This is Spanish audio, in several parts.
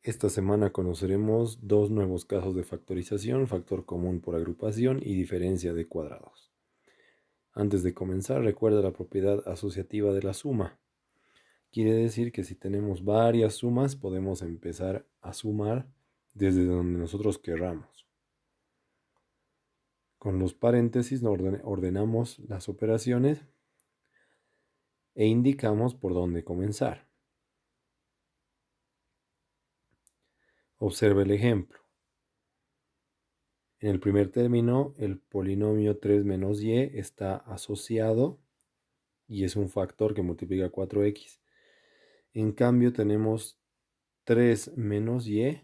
Esta semana conoceremos dos nuevos casos de factorización, factor común por agrupación y diferencia de cuadrados. Antes de comenzar, recuerda la propiedad asociativa de la suma. Quiere decir que si tenemos varias sumas, podemos empezar a sumar desde donde nosotros querramos. Con los paréntesis ordenamos las operaciones e indicamos por dónde comenzar. Observa el ejemplo. En el primer término, el polinomio 3 menos y está asociado y es un factor que multiplica 4x. En cambio, tenemos 3 menos y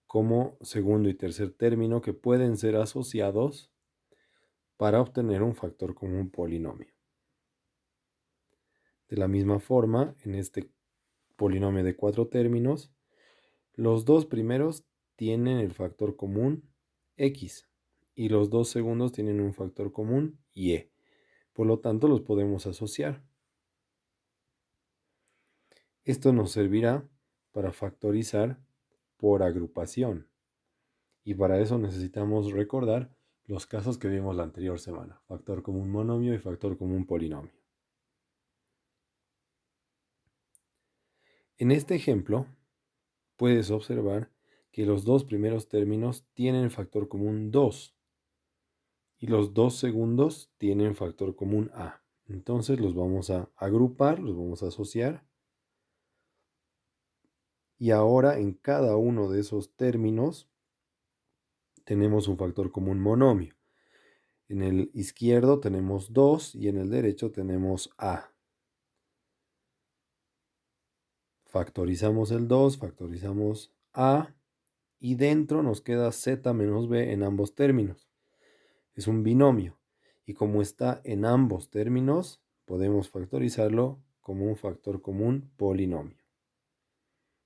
como segundo y tercer término que pueden ser asociados para obtener un factor común polinomio. De la misma forma, en este polinomio de 4 términos, los dos primeros tienen el factor común x y los dos segundos tienen un factor común y. Por lo tanto, los podemos asociar. Esto nos servirá para factorizar por agrupación. Y para eso necesitamos recordar los casos que vimos la anterior semana. Factor común monomio y factor común polinomio. En este ejemplo, puedes observar que los dos primeros términos tienen factor común 2 y los dos segundos tienen factor común a. Entonces los vamos a agrupar, los vamos a asociar. Y ahora en cada uno de esos términos tenemos un factor común monomio. En el izquierdo tenemos 2 y en el derecho tenemos a. Factorizamos el 2, factorizamos a y dentro nos queda z menos b en ambos términos. Es un binomio y como está en ambos términos, podemos factorizarlo como un factor común polinomio.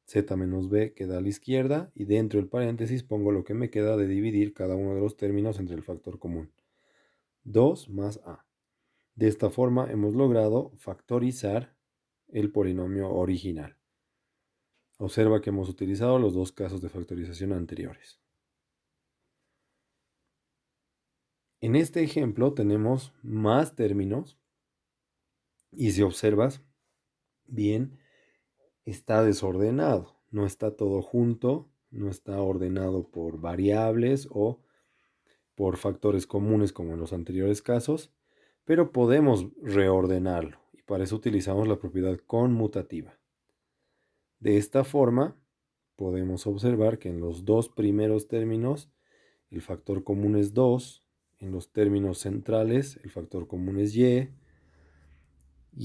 Z menos b queda a la izquierda y dentro del paréntesis pongo lo que me queda de dividir cada uno de los términos entre el factor común. 2 más a. De esta forma hemos logrado factorizar el polinomio original. Observa que hemos utilizado los dos casos de factorización anteriores. En este ejemplo tenemos más términos y si observas bien, está desordenado. No está todo junto, no está ordenado por variables o por factores comunes como en los anteriores casos, pero podemos reordenarlo y para eso utilizamos la propiedad conmutativa. De esta forma, podemos observar que en los dos primeros términos el factor común es 2, en los términos centrales el factor común es y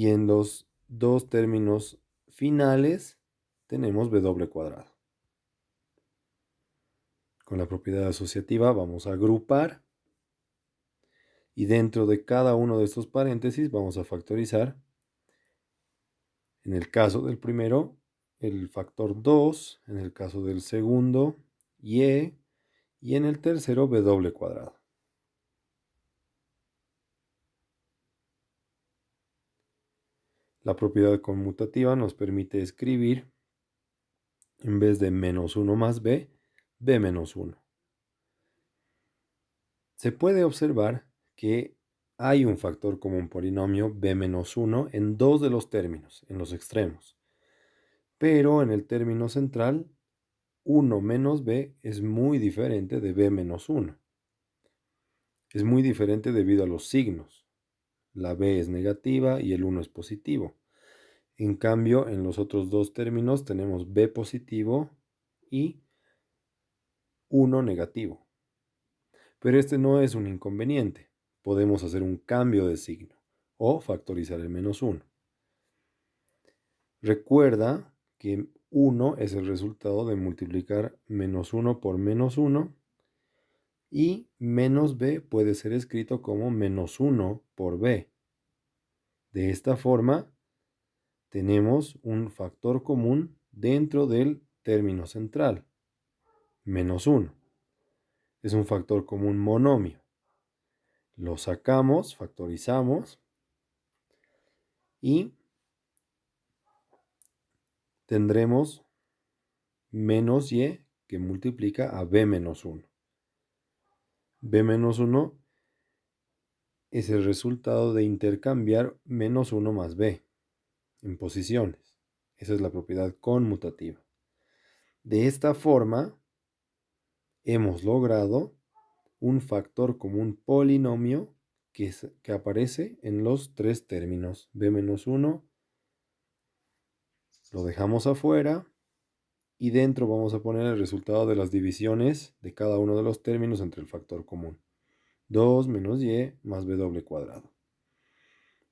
en los dos términos finales tenemos w cuadrado. Con la propiedad asociativa vamos a agrupar y dentro de cada uno de estos paréntesis vamos a factorizar. En el caso del primero, el factor 2, en el caso del segundo, y en el tercero, w cuadrado. La propiedad conmutativa nos permite escribir, en vez de menos 1 más b menos 1. Se puede observar que hay un factor común polinomio b menos 1 en dos de los términos, en los extremos. Pero en el término central, 1 menos b es muy diferente de b menos 1. Es muy diferente debido a los signos. La b es negativa y el 1 es positivo. En cambio, en los otros dos términos tenemos b positivo y 1 negativo. Pero este no es un inconveniente. Podemos hacer un cambio de signo o factorizar el menos 1. Recuerda que 1 es el resultado de multiplicar menos 1 por menos 1 y menos b puede ser escrito como menos 1 por b. De esta forma, tenemos un factor común dentro del término central, menos 1. Es un factor común monomio. Lo sacamos, factorizamos y tendremos menos y que multiplica a b menos 1. b menos 1 es el resultado de intercambiar menos 1 más b en posiciones. Esa es la propiedad conmutativa. De esta forma, hemos logrado un factor común polinomio que aparece en los tres términos. b menos 1 lo dejamos afuera y dentro vamos a poner el resultado de las divisiones de cada uno de los términos entre el factor común. 2 menos y más b doble cuadrado.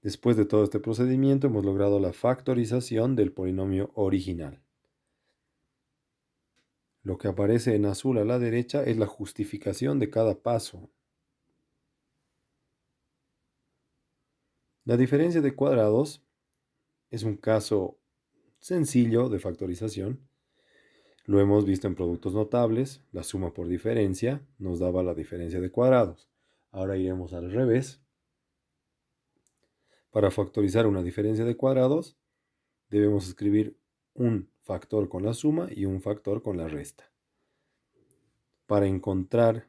Después de todo este procedimiento hemos logrado la factorización del polinomio original. Lo que aparece en azul a la derecha es la justificación de cada paso. La diferencia de cuadrados es un caso sencillo de factorización. Lo hemos visto en productos notables. La suma por diferencia nos daba la diferencia de cuadrados. Ahora iremos al revés. Para factorizar una diferencia de cuadrados, debemos escribir un factor con la suma y un factor con la resta. Para encontrar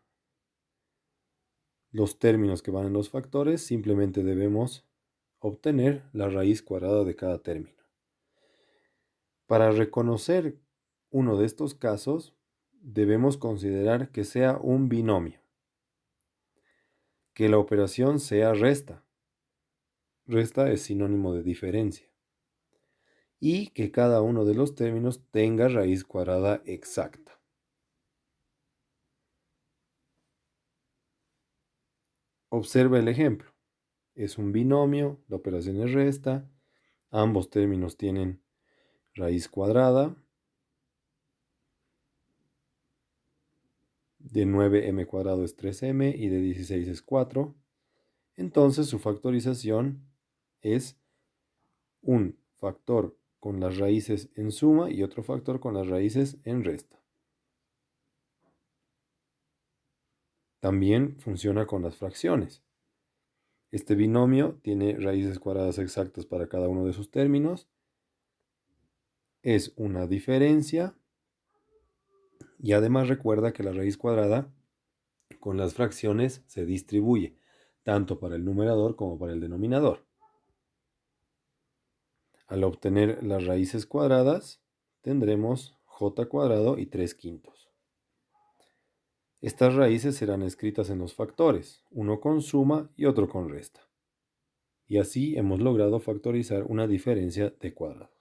los términos que van en los factores, simplemente debemos obtener la raíz cuadrada de cada término. Para reconocer uno de estos casos, debemos considerar que sea un binomio, que la operación sea resta. Resta es sinónimo de diferencia. Y que cada uno de los términos tenga raíz cuadrada exacta. Observa el ejemplo. Es un binomio, la operación es resta, ambos términos tienen raíz cuadrada. De 9m cuadrado es 3m y de 16 es 4. Entonces su factorización es un factor con las raíces en suma y otro factor con las raíces en resta. También funciona con las fracciones. Este binomio tiene raíces cuadradas exactas para cada uno de sus términos. Es una diferencia. Y además recuerda que la raíz cuadrada con las fracciones se distribuye, tanto para el numerador como para el denominador. Al obtener las raíces cuadradas, tendremos j cuadrado y 3 quintos. Estas raíces serán escritas en los factores, uno con suma y otro con resta. Y así hemos logrado factorizar una diferencia de cuadrados.